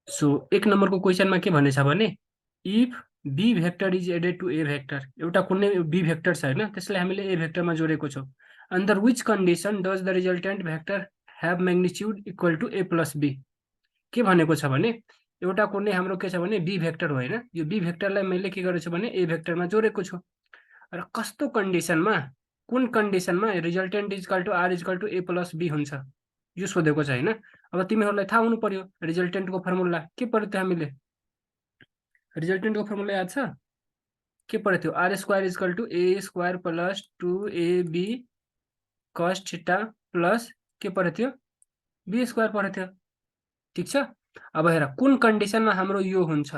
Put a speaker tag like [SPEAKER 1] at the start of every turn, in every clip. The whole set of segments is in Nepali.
[SPEAKER 1] सो एक नम्बरको क्वेसनमा के भनेछ भने if B vector is added to A vector, एउटा कुनै बी भेक्टर छ होइन, त्यसलाई हामीले ए भेक्टरमा जोडेको छौँ। Under which condition does the resultant vector have magnitude equal to A plus B. के भनेको छ भने एउटा कुनै हाम्रो के छ भने बी भेक्टर हो होइन, यो बी भेक्टरलाई मैले के गरेको छु भने ए भेक्टरमा जोडेको छु। र कस्तो कन्डिसनमा, कुन कन्डिसनमा resultant is equal to or is equal to A plus B हुन्छ, यो सोधेको छ होइन। अब तिमीहरूलाई थाहा हुनु पर्यो रिजल्टेन्टको फर्मुला के पऱ्यो त्यो हामीले। रिजल्टेन्टको फर्मुला याद छ के पऱ्यो थियो? R square equal to A square plus 2ab cos theta plus के पऱ्यो थियो? बी स्क्वायर पऱ्यो थियो। ठिक छ। अब हेर कुन कन्डिसनमा हाम्रो यो हुन्छ।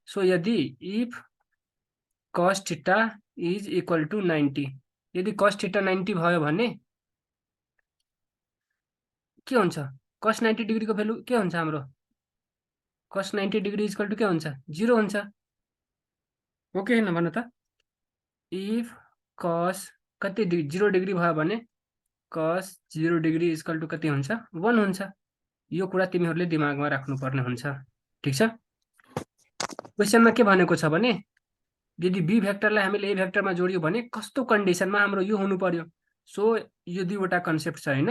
[SPEAKER 1] सो यदि इफ कस थीटा इज इक्वल टु 90, यदि कस थीटा 90 भयो भने के हुन्छ? कस 90 डिग्रीको भ्यालु के हुन्छ हाम्रो? कस 90 डिग्री इक्वल टु के हुन्छ? 0 हुन्छ। हो कि होइन भन त। इफ कस कति 0 डिग्री भयो भने कस 0 डिग्री इक्वल टु कति हुन्छ? 1 हुन्छ। यो कुरा तिमीहरूले दिमागमा राख्नुपर्ने हुन्छ। ठिक छ। क्वेसनमा के भनेको छ भने यदि बी भेक्टरलाई हामीले ए भेक्टरमा जोड्यो भने कस्तो कन्डिसनमा हाम्रो यो हुनु पर्यो। सो यो दुईवटा कन्सेप्ट छ होइन।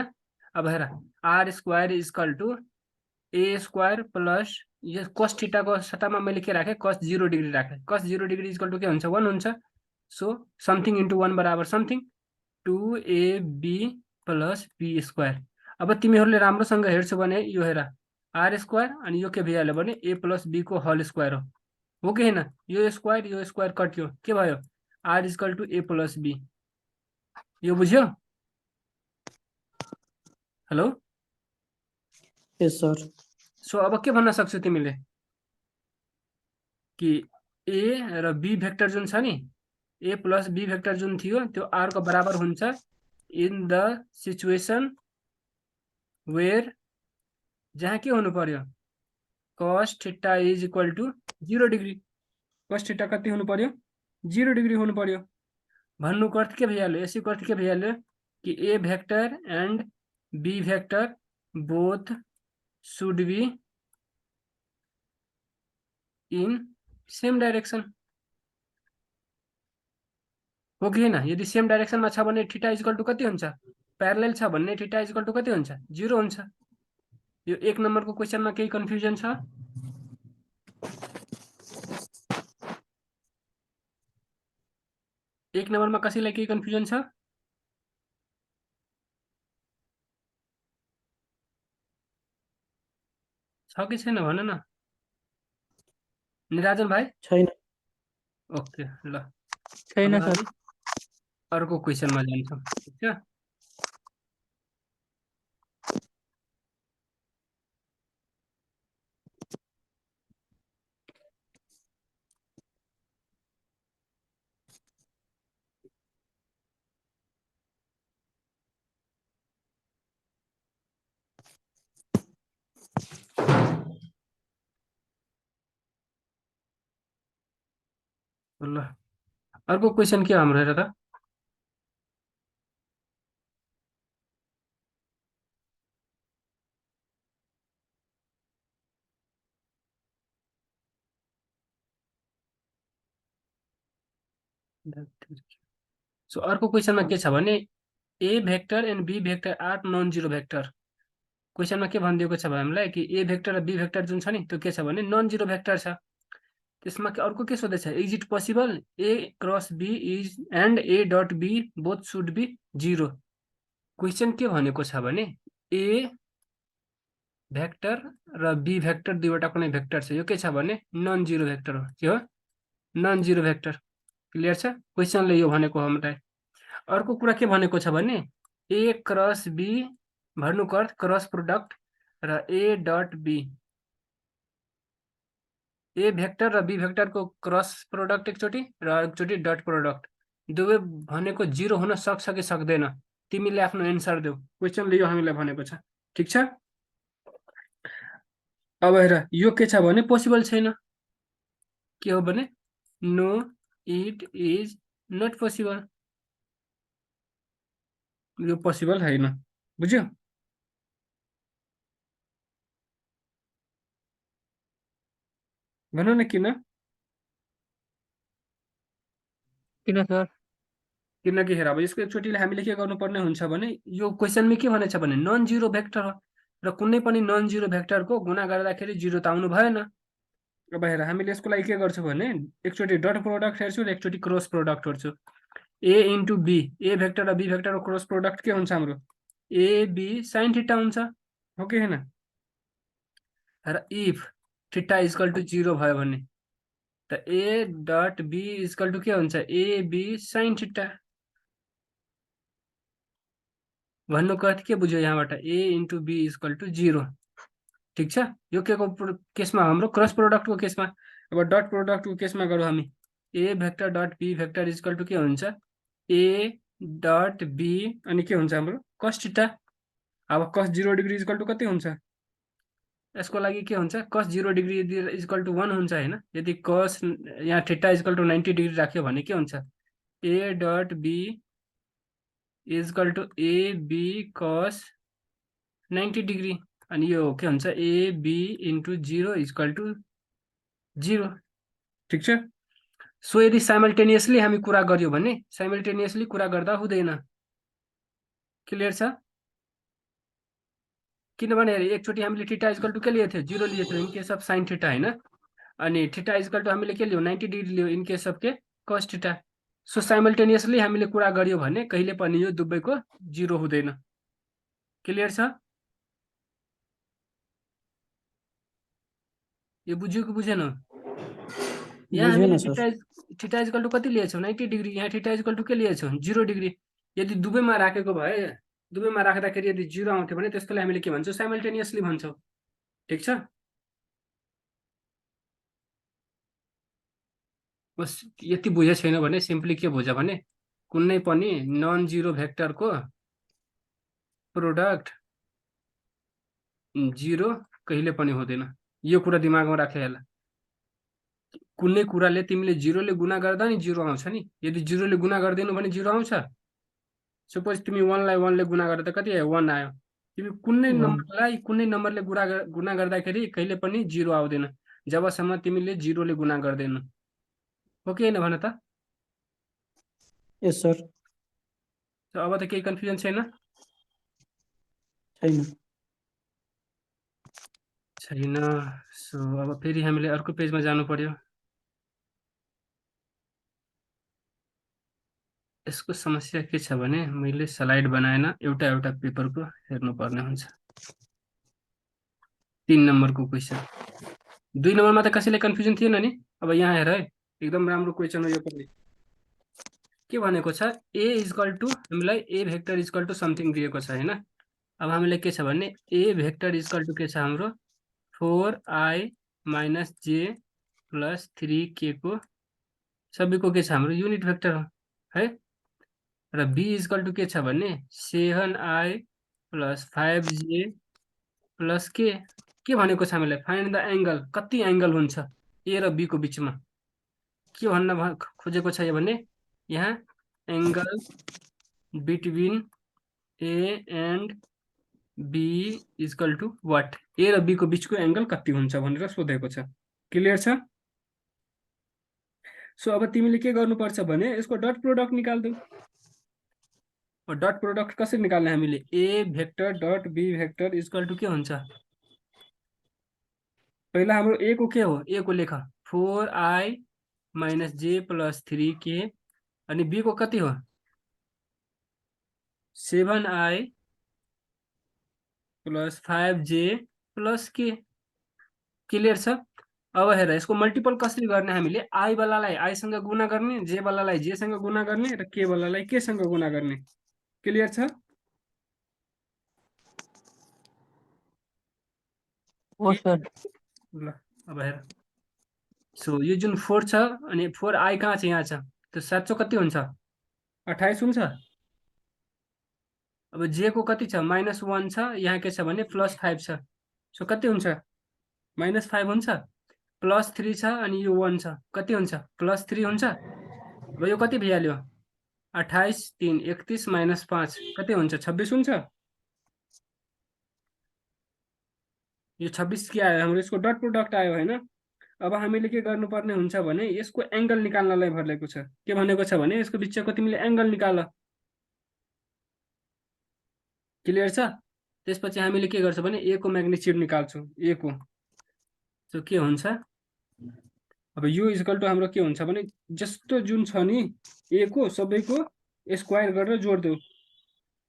[SPEAKER 1] अब हेर R square equal to A square plus यो कस थीटाको सट्टामा मैले के राखेँ? कस 0 डिग्री राखेँ। कस 0 डिग्री इजकल टु के हुन्छ? 1 हुन्छ। सो समथिङ इन्टु 1 बराबर something 2ab plus be square. अब तिमीहरूले राम्रोसँग हेर्छौ भने यो हेर आर स्क्वायर अनि यो के भइहाल्यो भने ए प्लस बी को होल स्क्वायर हो कि होइन? यो स्क्वायर कट्यो के भयो? R is equal to A plus B. यो बुझ्यो? हेलो।
[SPEAKER 2] यस सर।
[SPEAKER 1] सो अब के भन्न सक्छौ तिमीले कि ए र बी भेक्टर जुन छ नि, ए प्लस बी भेक्टर जुन थियो त्यो आर को बराबर हुन्छ इन द सिचुएसन वेयर, जहाँ के हुनु पर्यो? Cos theta is equal to 0 degree. Cos theta कति हुनु पर्यो? 0 डिग्री हुनु पर्यो। भन्नुको अर्थ के भइहाल्यो? यसैको अर्थ के भइहाल्यो कि A vector and B vector both should be in same direction. हो कि होइन? यदि सेम डाइरेक्सनमा छ भने थीटा इक्वल टु कति हुन्छ? प्यारलेल छ भने थीटा इक्वल टु कति हुन्छ? 0 हुन्छ। यो एक नम्बरको क्वेसनमा केही कन्फ्युजन छ? एक नम्बरमा कसैलाई केही कन्फ्युजन छ? छ कि छैन भन न निराजन भाइ।
[SPEAKER 2] छैन।
[SPEAKER 1] ओके ल।
[SPEAKER 2] छैन
[SPEAKER 1] अब
[SPEAKER 2] सर।
[SPEAKER 1] हामी अर्को क्वेसनमा जान्छौँ। ठिक छ। ल अर्को क्वेसन के हो हाम्रो? हेर त सो अर्को क्वेसनमा के छ भने A vector and B vector are non zero vector. क्वेसनमा के भनिदिएको छ हामीलाई कि ए भेक्टर र बी भेक्टर जुन छ नि त्यो के छ भने नन जिरो भेक्टर छ। त्यसमा अर्को के सोधेछ? Is it possible A cross B is and A dot B both should be 0। Question के भनेको छ भने ए भेक्टर र बी भेक्टर दुईवटा कुनै भेक्टर छ, यो के छ भने नन जिरो भेक्टर हो। के हो? Non zero vector. क्लियर छ? क्वेसनले यो भनेको हो हामीलाई। अर्को कुरा के भनेको छ भने ए क्रस बी भन्नुको अर्थ क्रस प्रोडक्ट र ए डट बी, ए भेक्टर र बी भेक्टरको क्रस प्रोडक्ट एकचोटि र एकचोटि डट प्रोडक्ट, दुवै भनेको 0 हुन सक्छ कि सक्दैन? तिमीले आफ्नो एन्सर देऊ। क्वेसनले यो हामीलाई भनेको छ। ठिक छ। अब हेर यो के छ भने पोसिबल छैन। के हो भने no it is not possible. यो पोसिबल छैन। बुझ्यो? भनौँ न किन?
[SPEAKER 2] किन सर?
[SPEAKER 1] किनकि हेर अब यसको एकचोटिले हामीले के गर्नुपर्ने हुन्छ भने यो क्वेसनमा के भनेछ भने नन जिरो भेक्टर हो र कुनै पनि नन जिरो भेक्टरको गुणा गर्दाखेरि जिरो त आउनु भएन। अब हेर हामीले यसको लागि के गर्छौँ भने एकचोटि डट प्रोडक्ट हेर्छु र एकचोटि क्रस प्रोडक्ट हेर्छु। ए इन्टु बी, ए भेक्टर र बी भेक्टरको क्रस प्रोडक्ट के हुन्छ हाम्रो? ए बी साइन थीटा हुन्छ, हो कि होइन? र इफ थीटा इक्वल टु 0 भयो भने त ए डट बी इक्वल टु के हुन्छ? A be sine theta. भन्नुको अर्थ के बुझ्यो यहाँबाट? ए इन्टु बी इक्वल टु 0। ठिक छ? यो के को केसमा? हाम्रो क्रस प्रोडक्टको केसमा। अब डट प्रोडक्टको केसमा गरौँ हामी। A vector dot B vector equal to के हुन्छ? ए डट बी अनि के हुन्छ हाम्रो? Cos theta. अब कस 0 डिग्री इक्वल टु कति हुन्छ? यसको लागि के हुन्छ? कस 0 डिग्री इक्वल टु 1 हुन्छ होइन? यदि कस यहाँ थीटा इक्वल टु 90 डिग्री राख्यो भने के हुन्छ? A dot B equal to A B cos 90 degree अनि यो के हुन्छ? A B into 0 equal to 0। ठिक छ? सो यदि साइमल्टेनियसली हामी कुरा गर्यो भने साइमल्टेनियसली कुरा गर्दा हुँदैन। क्लियर छ? किनभने एकचोटि हामीले थीटा इक्वल टु के लिएको थियो? 0 लिएको थियो in case of sine theta होइन? अनि थीटा इक्वल टु हामीले के लियो? 90 डिग्री लियो इन केस अफ के? Cos theta. सो साइमल्टेनियसली हामीले कुरा गर्यो भने कहिले पनि यो दुवैको 0 हुँदैन। क्लियर छ? यो बुझ्यो कि बुझेन? यहाँ
[SPEAKER 2] बुझेन
[SPEAKER 1] हामीले
[SPEAKER 2] सर।
[SPEAKER 1] थीटा इक्वल टु कति लिएछौँ? 90 डिग्री। यहाँ थीटा इक्वल टु के लिएछौँ? 0 डिग्री। यदि दुवैमा राखेको भए दुवैमा राख्दाखेरि यदि 0 आउँथ्यो भने त्यसलाई हामीले के भन्छौँ? साइमल्टेनियसली भन्छौँ। ठिक छ? बस यति बुझे छैन भने सिम्पली के बुझ भने कुनै पनि नन जिरो भेक्टरको प्रोडक्ट 0 कहिले पनि हुँदैन। यो कुरा दिमागमा राखे होला। कुनै कुराले तिमीले 0 ले गुणा गर्दा नि 0 आउँछ नि। यदि 0 ले गुणा गर्दैनौ भने 0 आउँछ? सपोज तिमी 1 लाई 1 ले गुणा गर्दा कति आयो? 1 आयो। तिमी कुनै नम्बरलाई कुनै नम्बरले गुणा गर्दाखेरि कहिले पनि 0 आउँदैन जबसम्म तिमीले 0 ले गुणा गर्दैनौ। हो कि होइन भन त?
[SPEAKER 2] यस सर।
[SPEAKER 1] अब त केही कन्फ्युजन छैन?
[SPEAKER 2] छैन।
[SPEAKER 1] छैन। सो अब फेरि हामीले अर्को पेजमा जानु पर्यो। यसको समस्या के छ भने मैले स्लाइड बनाएन, एउटा एउटा पेपरको हेर्नुपर्ने हुन्छ। 3 नम्बरको क्वेसन। 2 नम्बरमा त कसैले कन्फ्युजन थिएन नि? अब यहाँ हेर है, एकदम राम्रो क्वेसन हो यो पनि। के भनेको छ? ए इक्वल टु हामीलाई A vector equal to something दिएको छ होइन? अब हामीले के छ भने ए भेक्टर इक्वल टु के छ हाम्रो? 4i माइनस जे प्लस 3k को सबैको के छ हाम्रो? युनिट भेक्टर हो है? र बी इक्वल टु के छ भने 7i प्लस 5j प्लस के भनेको छ हामीलाई? Find the angle. कति एङ्गल हुन्छ ए र बी को बिचमा? के भन्न खोजेको छ भने यहाँ angle between A and B equal to what? A र बी को बिचको एङ्गल कति हुन्छ भनेर सोधेको छ। क्लियर छ? सो अब तिमीले के गर्नुपर्छ भने यसको डट प्रोडक्ट निकाल्दौ। डट प्रोडक्ट कसरी निकाल्ने हामीले? A vector dot B vector equal to के हुन्छ? पहिला हाम्रो ए को के हो? ए को लेख 4i माइनस जे प्लस 3k अनि बी को कति हो? 7i प्लस 5j प्लस के। क्लियर छ? अब हेर यसको मल्टिपल कसरी गर्ने हामीले? आई वालालाई आई सँग गुणा गर्ने, जे वालालाई जे सँग गुणा गर्ने र के वालालाई के सँग गुणा गर्ने। क्लियर छ?
[SPEAKER 2] हो सर।
[SPEAKER 1] ल अब हेर, सो यो जुन 4 छ अनि 4i कहाँ छ? यहाँ छ। त्यो 7 कति हुन्छ? 28 हुन्छ। अब जे को कति छ? -1 छ। यहाँ के छ भने +5 छ। सो कति हुन्छ? -5 हुन्छ। +3 छ अनि यो 1 छ। कति हुन्छ? +3 हुन्छ। अब यो कति भइहाल्यो? 28 3 31 -5 कति हुन्छ? 26 हुन्छ। यो 26 के आयो? हाम्रो यसको डट प्रोडक्ट आयो होइन? अब हामीले के गर्नुपर्ने हुन्छ भने यसको एङ्गल निकाल्नलाई भनेको छ। के भनेको छ भने यसको बिचको तिमीले एङ्गल निकाल। क्लियर छ? त्यसपछि हामीले के गर्छौँ भने ए को म्याग्निट्युड निकाल्छौँ। ए को सो के हुन्छ, अब यो इक्वल टु हाम्रो के हुन्छ भने जस्तो जुन छ नि ए को सबैको स्क्वायर गरेर जोड्देऊ।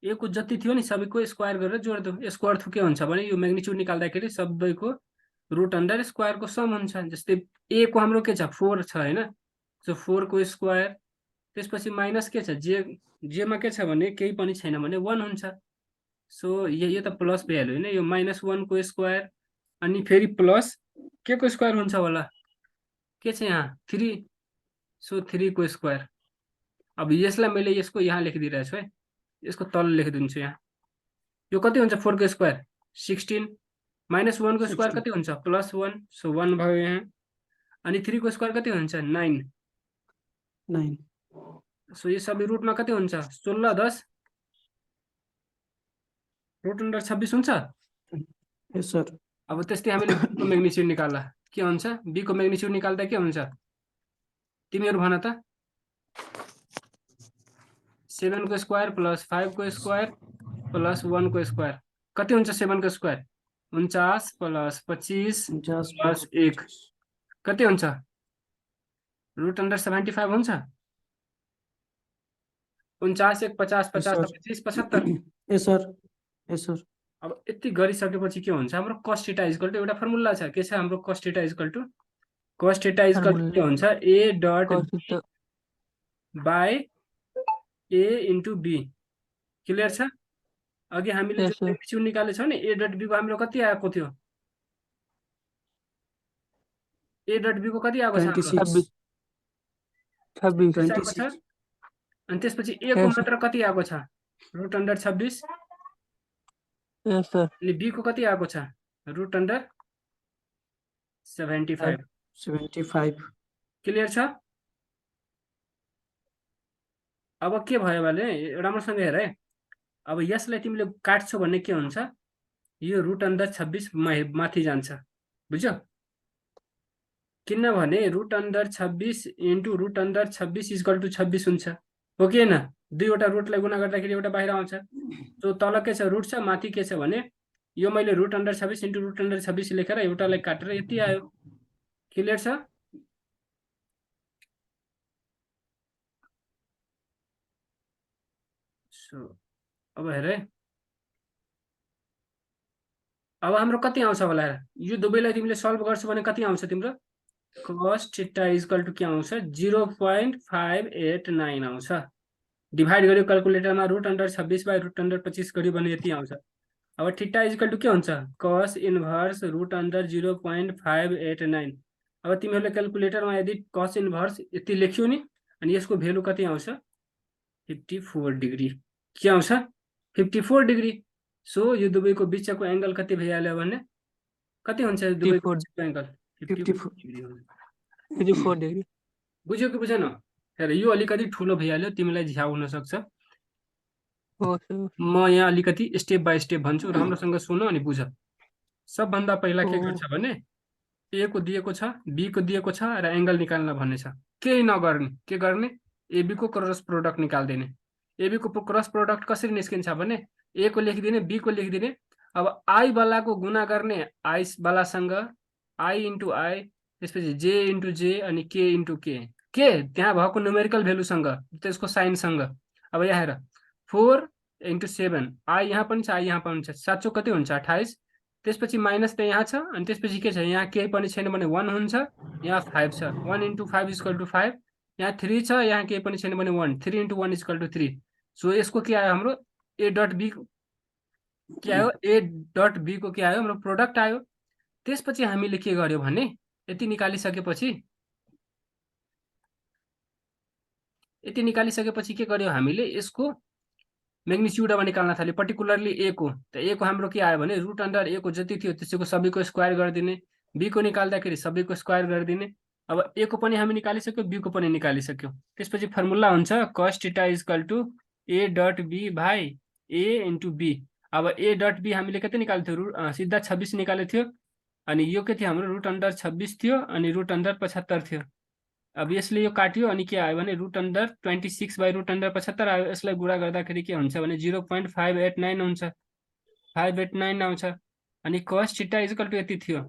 [SPEAKER 1] ए को जति थियो नि सबैको स्क्वायर गरेर जोड्देऊ। यसको अर्थ के हुन्छ भने यो म्याग्निट्युड निकाल्दाखेरि सबैको रुट अन्डर स्क्वायरको सम हुन्छ। जस्तै ए को हाम्रो के छ 4 छ हैन, सो 4 को स्क्वायर, त्यसपछि माइनस के छ जेमा के छ भने केही पनि छैन भने 1 हुन्छ। सो यो त प्लस भइहाल्यो हैन, यो -1 को स्क्वायर अनि फेरि प्लस के को स्क्वायर हुन्छ होला, के छ यहाँ 3, सो 3 को स्क्वायर। अब यसलाई मैले यसको यहाँ लेखिदिइरहेको छु है, यसको तल लेखिदिन्छु यहाँ। यो कति हुन्छ 4 को स्क्वायर 16, -1 को स्क्वायर कति हुन्छ +1, सो 1 भयो यहाँ। अनि 3 को स्क्वायर कति हुन्छ 9,
[SPEAKER 2] 9
[SPEAKER 1] सो यो सबै रुटमा कति हुन्छ 16 10 रुट अन्डर 26 हुन्छ।
[SPEAKER 2] यस सर।
[SPEAKER 1] अब त्यस्तै हामीले b को म्याग्निट्युड निकाल्ला के हुन्छ, b को म्याग्निट्युड निकाल्दा के हुन्छ तिमीहरू भन त। 7 को स्क्वायर प्लस 5 को स्क्वायर प्लस 1 को स्क्वायर कति हुन्छ 7 को स्क्वायर 49 प्लस 25 प्लस 1 कति हुन्छ रुट अन्डर 75 हुन्छ। 49 1 50 50 25 75।
[SPEAKER 2] यस सर, यस सर।
[SPEAKER 1] अब यति गरिसकेपछि के हुन्छ हाम्रो cos थीटा इक्वल टु एउटा फर्मुला छ। के छ हाम्रो cos थीटा इक्वल टु के हुन्छ a dot by a into b। Clear छ? अघि हामीले जुन म्याग्निट्युड निकालेको छ नि a डट b को हाम्रो कति आएको थियो, a डट b को कति आएको छ
[SPEAKER 2] 26
[SPEAKER 1] 26। अनि त्यसपछि a को मात्र कति आएको छ रुट अन्डर 26।
[SPEAKER 2] यस सर।
[SPEAKER 1] अनि b को कति आएको छ रुट अन्डर 75। क्लियर छ? अब के भयो भने राम्रोसँग हेर है, अब यसलाई तिमीले काट्छौ भने के हुन्छ यो रुट अन्डर 26 माथि जान्छ, बुझ्यौ? किनभने root under 26 into root under 26 equal to 26 हुन्छ, हो कि हैन? दुईवटा रुटलाई गुणा गर्दाखेरि एउटा बाहिर आउँछ। सो तल के छ रुट छ, माथि के छ भने यो मैले root under 26 into root under 26 लेखेर एउटालाई काटेर यति आयो। क्लियर छ? सो अब हेर है, अब हाम्रो कति आउँछ होला हेर, यो दुवैलाई तिमीले सल्भ गर्छौ भने कति आउँछ तिम्रो cos थीटा इक्वल टु के आउँछ 0.589 आउँछ। डिभाइड गर्यो क्याल्कुलेटरमा root under 26 by root under 25 गर्यो भने यति आउँछ। अब थीटा इक्वल टु के हुन्छ cos इन्भर्स रुट अन्डर 0.589। अब तिमीहरूले क्याल्कुलेटरमा यदि cos इन्भर्स यति लेख्यौ नि अनि यसको भेल्यु कति आउँछ 54 डिग्री। के आउँछ 54 डिग्री। सो यो दुवैको बिचको एंगल कति भइहाल्यो भने कति हुन्छ दुवैको बिचको एंगल
[SPEAKER 2] 54 डिग्री।
[SPEAKER 1] बुझ्यो कि बुझेन? हेर यो अलिकति ठुलो भइहाल्यो, तिमीलाई झ्याउ हुन सक्छ। म यहाँ अलिकति स्टेप बाइ स्टेप भन्छु, राम्रोसँग सुन अनि बुझ। सबभन्दा पहिला के गर्छ भने ए को दिएको छ बी को दिएको छ र एंगल निकाल्न भन्ने छ। केही नगर्ने, के गर्ने एबी को क्रस प्रोडक्ट निकाल्दिने। एबी को क्रस प्रोडक्ट कसरी निस्किन्छ भने ए को लेखिदिने बी को लेखिदिने। अब आई वालाको गुणा गर्ने आई वालासँग आई इन्टु आई, त्यसपछि जे इन्टु जे अनि के इन्टु के त्यहाँ भएको न्युमेरिकल भ्यालुसँग त्यसको साइनसँग। अब यहाँ हेर 4 इन्टु 7 आई यहाँ पनि छ आई यहाँ पनि छ, 7 चौक कति हुन्छ 28। त्यसपछि माइनस त यहाँ छ अनि त्यसपछि के छ यहाँ केही पनि छैन भने 1 हुन्छ, यहाँ 5 छ 1 इन्टु 5 इक्वल टु 5, यहाँ 3 छ यहाँ केही पनि छैन भने 1, 3 इन्टु 1 इक्वल टु 3। सो यसको के आयो हाम्रो ए डट बी के आयो ए डट बी को के आयो हाम्रो प्रोडक्ट आयो। त्यसपछि हामीले के गर्यो भने यति निकालिसकेपछि के गर्यो हामीले यसको म्याग्निट्युड अब निकाल्न थाल्यो, पर्टिकुलरली ए को। त ए को हाम्रो के आयो भने रुट अन्डर ए को जति थियो त्यसको सबैको स्क्वायर गरिदिने, बी को निकाल्दाखेरि सबैको स्क्वायर गरिदिने। अब ए को पनि हामी निकालिसक्यो बी को पनि निकालिसक्यो। त्यसपछि फर्मुला हुन्छ cos theta equal to A dot B by A into be. अब ए डट बी हामीले कति निकाल्थ्यो सिधा 26 निकालेको थियो, अनि यो के थियो हाम्रो रुट अन्डर 26 थियो अनि रुट अन्डर 75 थियो। अब यसले यो काट्यो अनि के आयो भने root under 26 by root under 75 आयो। यसलाई गुणा गर्दाखेरि के हुन्छ भने 0.589 हुन्छ, 589 आउँछ। अनि कस थीटा इक्वल टु यति थियो।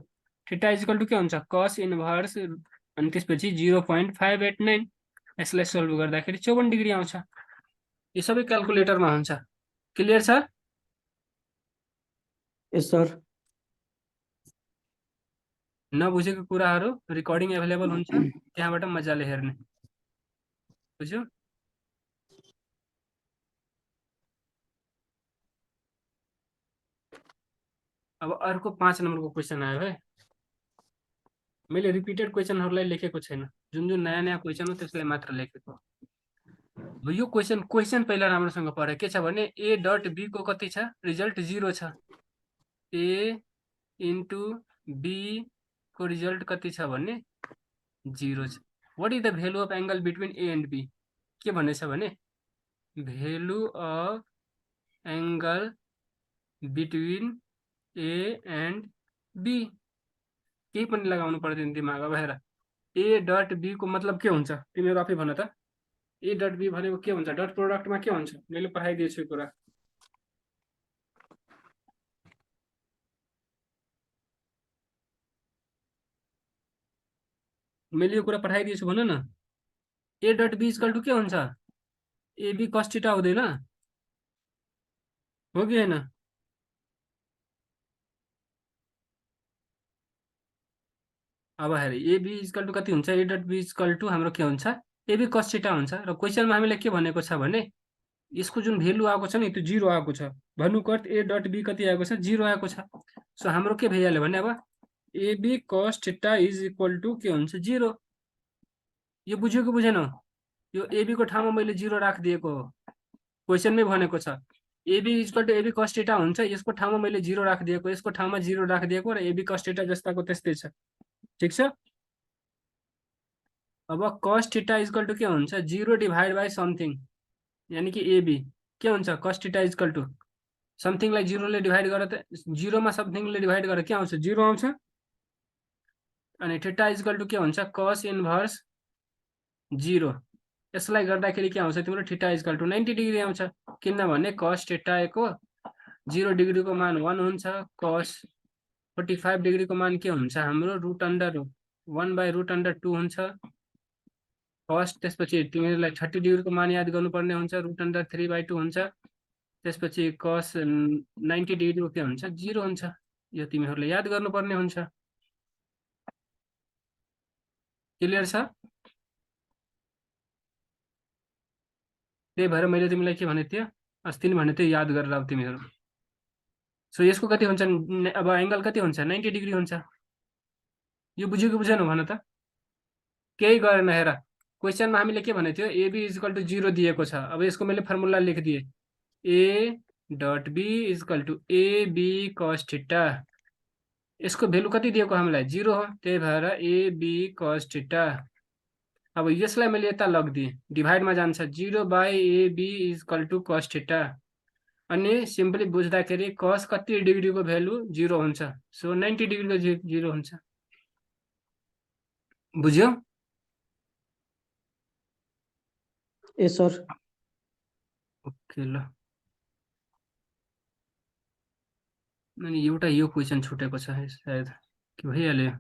[SPEAKER 1] थीटा इक्वल टु के हुन्छ कस इन्भर्स अनि त्यसपछि 0.589। यसलाई सोल्भ गर्दाखेरि 54 डिग्री आउँछ। यो सबै क्याल्कुलेटरमा हुन्छ। क्लियर छ?
[SPEAKER 2] यस सर।
[SPEAKER 1] नबुझेको कुराहरू रिकर्डिङ एभाइलेबल हुन्छ, त्यहाँबाट मजाले हेर्ने। बुझ्यो? अब अर्को 5 नम्बरको क्वेसन आयो है। मैले रिपिटेड क्वेसनहरूलाई लेखेको छैन, जुन जुन नयाँ नयाँ क्वेसन हो त्यसलाई मात्र लेखेको। अब यो क्वेसन पहिला राम्रोसँग पढ। के छ भने ए डट बी को कति छ? रिजल्ट 0 छ। ए इन्टु बी को रिजल्ट कति छ भने 0 छ। What is the value of angle between A and B? के भनेछ भने value of angle between A and B. केही पनि लगाउनु पर्दैन दिमाग। अब हेर ए डट बी को मतलब के हुन्छ तिमीहरू आफै भन त। ए डट बी भनेको के हुन्छ? डट प्रोडक्टमा के हुन्छ? मैले पठाइदिएछु यो कुरा। मैले यो कुरा पठाइदिएछु भन न। ए डट बी इक्वल टु के हुन्छ? एबी कस थीटा हुँदैन हो कि होइन? अब हेर एबी इक्वल टु कति हुन्छ? A dot B equal to हाम्रो के हुन्छ? एबी कस थीटा हुन्छ। र क्वेसनमा हामीले के भनेको छ भने यसको जुन भेल्यु आएको छ नि त्यो 0 आएको छ। भन्नुको अर्थ ए डट बी कति आएको छ? 0 आएको छ। सो हाम्रो के भइहाल्यो भने अब AB cos theta is equal to के हुन्छ? 0। यो बुझ्यो कि बुझेन? यो एबी को ठाउँमा मैले 0 राखिदिएको हो, क्वेसनमै भनेको छ। AB equal to AB cos theta हुन्छ, यसको ठाउँमा मैले 0 राखिदिएको, यसको ठाउँमा 0 राखिदिएको र एबी कस थीटा जस्ताको त्यस्तै छ। ठिक छ? अब कस थीटा इक्वल टु के हुन्छ? 0 डिभाइड बाई समथिङ, यानि कि एबी के हुन्छ? कस थीटा इक्वल टु समथिङलाई 0 ले डिभाइड गरेर त 0 मा समथिङले डिभाइड गरेर के आउँछ? 0 आउँछ। अनि थीटा इक्वल टु के हुन्छ? कस इन्भर्स 0। यसलाई गर्दाखेरि के आउँछ तिम्रो? थीटा इक्वल टु 90 डिग्री आउँछ। किनभने कस थीटाको 0 डिग्रीको मान 1 हुन्छ, कस 45 डिग्रीको मान के हुन्छ हाम्रो? Root under 1 by root under 2 हुन्छ। कस त्यसपछि तिमीहरूलाई 30 डिग्रीको मान याद गर्नुपर्ने हुन्छ, रुट अन्डर 3 बाई 2 हुन्छ। त्यसपछि कस 90 डिग्रीको के हुन्छ? 0 हुन्छ। यो तिमीहरूले याद गर्नुपर्ने हुन्छ। क्लियर छ? त्यही भएर मैले तिमीलाई के भनेको थिएँ अस्ति नि भनेको थिएँ, याद गरेर अब तिमीहरू। सो यसको कति हुन्छ? अब एङ्गल कति हुन्छ? 90 डिग्री हुन्छ। यो बुझ्यो कि बुझेन भन त? केही गरेन। हेर क्वेसनमा हामीले के भनेको थियो? एबी इक्वल टु 0 दिएको छ। अब यसको मैले फर्मुला लेखिदिएँ, A dot B equal to AB cos theta. यसको भेल्यु कति दिएको हामीलाई? 0 हो, त्यही भएर एबी कस थीटा। अब यसलाई मैले यता लगिदिएँ, डिभाइडमा जान्छ, 0 by AB equal to cos theta. अनि सिम्पली बुझ्दाखेरि कस कति डिग्रीको भेल्यु? 0 हुन्छ। सो 90 डिग्रीको 0 हुन्छ। बुझ्यो?
[SPEAKER 2] यस सर।
[SPEAKER 1] ओके ल। अनि एउटा यो क्वेसन छुटेको छ सायद, के भइहाल्यो?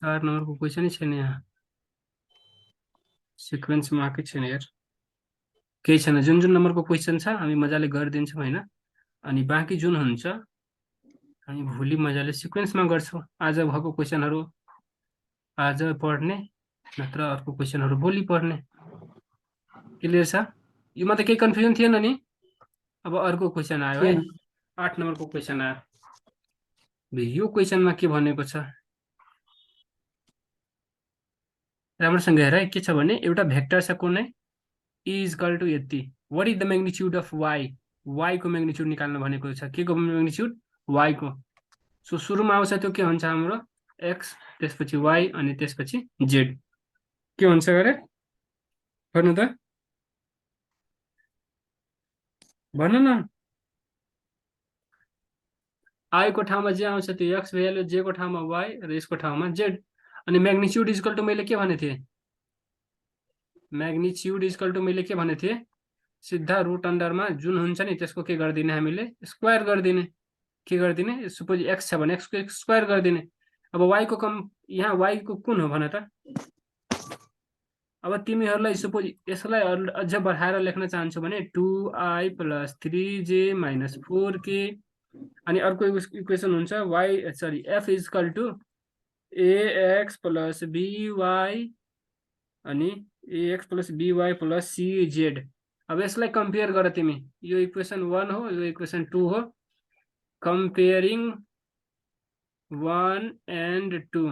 [SPEAKER 1] चार नम्बरको क्वेसनै छैन यहाँ, सिक्वेन्समा आएकै छैन यार। केही छैन, जुन जुन नम्बरको क्वेसन छ हामी मजाले गरिदिन्छौँ होइन। अनि बाँकी जुन हुन्छ हामी भोलि मजाले सिक्वेन्समा गर्छौँ। आज भएको क्वेसनहरू आज पढ्ने, नत्र अर्को क्वेसनहरू भोलि पढ्ने। क्लियर छ? योमा त केही कन्फ्युजन थिएन नि? अब अर्को क्वेसन आयो है, 8 नम्बरको क्वेसन आयो। यो क्वेसनमा के भनेको छ राम्रोसँग हेर है। के छ भने एउटा भेक्टर छ कुनै इक्वल टु यति। What is the magnitude of Y? Y को म्याग्निट्युड निकाल्न भनेको छ। के को म्याग्निट्युड? वाई को। सो सुरुमा आउँछ त्यो के हुन्छ हाम्रो? एक्स, त्यसपछि वाई अनि त्यसपछि जेड। के हुन्छ गरे भन्नु त? भन न। आई को ठाउँमा जे आउँछ त्यो एक्स भइहाल्यो, जे को ठाउँमा वाई र यसको ठाउँमा जेड। अनि म्याग्निच्युड इक्वल टु मैले के भनेको थिएँ, म्याग्निच्युड इक्वल टु मैले के भनेको थिएँ, सिधा रुट अन्डरमा जुन हुन्छ नि त्यसको के गरिदिने हामीले, स्क्वायर गरिदिने। के गरिदिने, सपोज एक्स छ भने एक्सको स्क्वायर गरिदिने। अब वाई को यहाँ वाई को कुन हो भन त। अब तिमीहरूलाई सपोज यसलाई अझ बढाएर लेख्न चाहन्छु भने 2i + 3j - 4k। अनि अर्को इक्वेसन हुन्छ F equal to ax + by अनि ax + by + cz। अब यसलाई कम्पेयर गर तिमी, यो इक्वेसन 1 हो, यो इक्वेसन 2 हो। कम्पेयरिङ 1 and 2,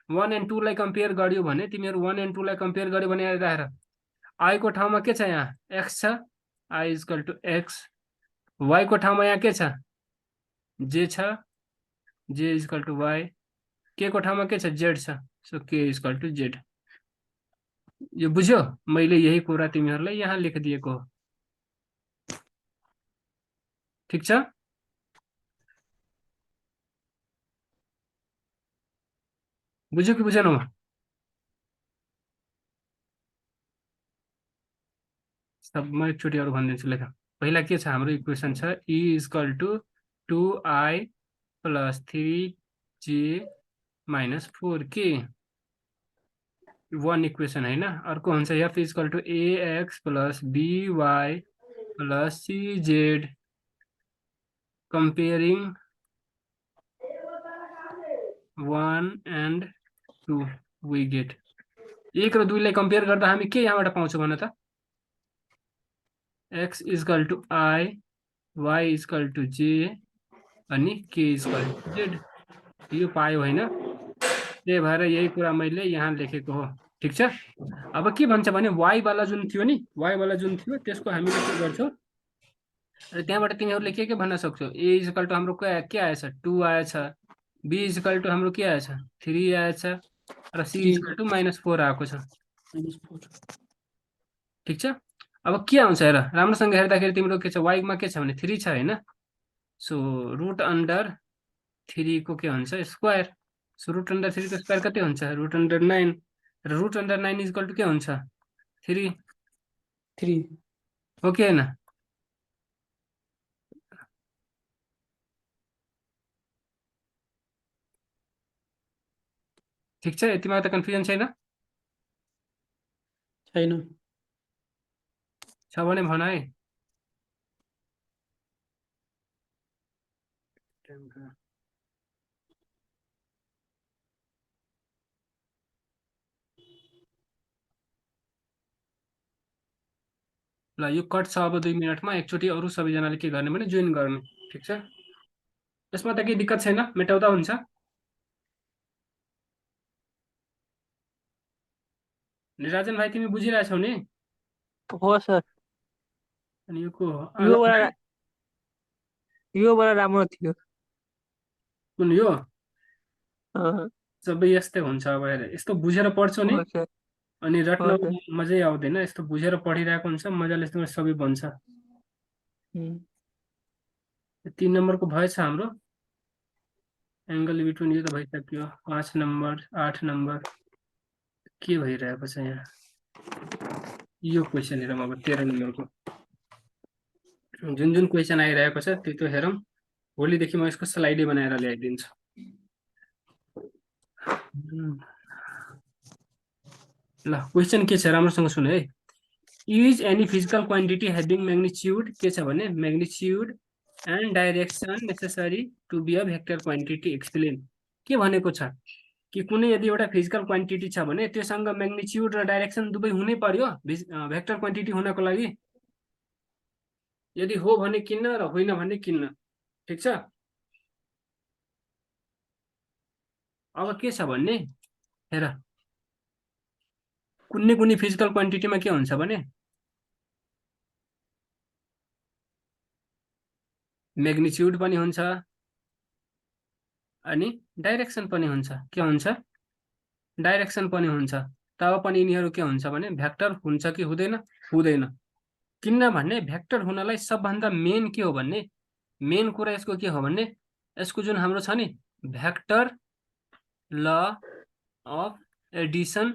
[SPEAKER 1] 1 and 2 लाई कम्पेयर गर्यो भने तिमीहरू 1 and 2 लाई कम्पेयर गर्यो भने हेर, आई को ठाउँमा के छ, यहाँ एक्स छ, I equal to X. Y को ठाउँमा यहाँ के छ, जे छ, जे इक्वल टु वाई। के को ठाउँमा के छ, जेड छ, सो के इक्वल टु जेड। यो बुझ्यो, मैले यही कुरा तिमीहरूलाई यहाँ लेखिदिएको हो। ठिक छ, बुझ्यो कि बुझेनौ? सबमा एकचोटि अरू भनिदिन्छु, लेख। पहिला के छ हाम्रो इक्वेसन छ, E equal to 2i + 3j - 4k, 1 equation होइन। अर्को हुन्छ F equal to ax + by + cz comparing 1 and 2 we get. 1 र 2 लाई कम्पेयर गर्दा हामी के यहाँबाट पाउँछौँ भन त, x equal to i, y equal to j अनि k इक्वल टु जेड। यो पायो होइन, त्यही भएर यही कुरा मैले यहाँ लेखेको हो। ठिक छ। अब के भन्छ भने y वाला जुन थियो नि, y वाला जुन थियो त्यसको हामीले के गर्छौँ, र त्यहाँबाट तिमीहरूले के भन्न सक्छौ, a इक्वल टु हाम्रो के आएछ, 2 आएछ, b इक्वल टु हाम्रो के आएछ, 3 आएछ, र c इक्वल टु -4 आएको छ। ठिक छ। अब के आउँछ हेर, राम्रोसँग हेर्दाखेरि तिम्रो के छ, वाइमा के छ भने 3 छ होइन। सो रुट अन्डर 3 को के हुन्छ, स्क्वायर। सो रुट अन्डर 3 को स्क्वायर कति हुन्छ, रुट अन्डर 9, र रुट अन्डर 9 इक्वल टु के हुन्छ, 3 हो कि होइन। ठिक छ, यतिमा त कन्फ्युजन छैन?
[SPEAKER 2] छैन।
[SPEAKER 1] छ भने भन है। ल यो कट छ, अब 2 मिनटमा एकचोटि अरू सबैजनाले के गर्ने भने जोइन गर्ने। ठिक छ, यसमा त केही दिक्कत छैन, मेटाउँदा हुन्छ। निराजन भाइ तिमी बुझिरहेछौ नि?
[SPEAKER 3] हो सर।
[SPEAKER 1] अनि यो को हो,
[SPEAKER 3] यो बडा राम्रो थियो।
[SPEAKER 1] कुन यो?
[SPEAKER 3] अँ,
[SPEAKER 1] सबै यस्तै हुन्छ। अब हेर, यस्तो बुझेर पढ्छौ नि
[SPEAKER 3] हो सर।
[SPEAKER 1] अनि रट्न
[SPEAKER 3] हो सर।
[SPEAKER 1] मजै आउँदैन। यस्तो बुझेर पढिरहेको हुन्छ मजाले, तिम्रो सबै बन्छ। 3 नम्बरको भएछ हाम्रो एङ्गल बिट्विन, यो त भइसक्यो। 5 नम्बर, 8 नम्बर के भइरहेको छ यहाँ, यो क्वेसन हेरौँ। अब 13 नम्बरको जुन जुन क्वेसन आइरहेको छ त्यो हेरौँ। भोलिदेखि म यसको स्लाइडै बनाएर ल्याइदिन्छु। ल क्वेसन के छ राम्रोसँग सुन है। Is any physical quantity having magnitude, के छ भने magnitude and direction necessary to be a vector quantity explain. के भनेको छ कि कुनै यदि एउटा फिजिकल क्वान्टिटी छ भने त्योसँग म्याग्निच्युड र डाइरेक्सन दुवै हुनै पर्यो भेक्टर क्वान्टिटी हुनको लागि। यदि हो भने किन्न र होइन भने किन्न। ठिक छ। अब के छ भन्ने हेर, कुनै फिजिकल क्वान्टिटीमा के हुन्छ भने म्याग्निच्युड पनि हुन्छ अनि डाइरेक्सन पनि हुन्छ। के हुन्छ, डाइरेक्सन पनि हुन्छ। तब पनि यिनीहरू के हुन्छ भने भेक्टर हुन्छ कि हुँदैन, हुँदैन। किनभने भेक्टर हुनलाई सबभन्दा मेन के हो भन्ने, मेन कुरा यसको के हो भन्ने यसको जुन हाम्रो छ नि भेक्टर ल अफ एडिसन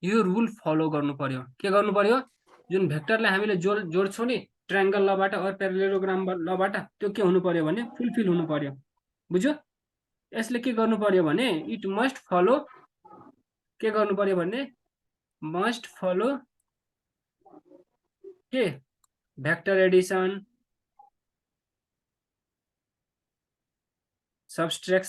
[SPEAKER 1] यो रुल फलो गर्नु पर्यो। के गर्नु पर्यो? जुन भेक्टरलाई हामीले जोड्छौँ नि ट्रायंगल लबाट अर प्यारालेलोग्राम लबाट त्यो के हुनु पर्यो भने फुलफिल हुनु पर्यो। बुझ्यो? यसले के गर्नु पर्यो भने इट मस्ट फलो के गर्नु पर्यो भने मस्ट फलो के भेक्टर एडिसन, सब्सट्रैक्शन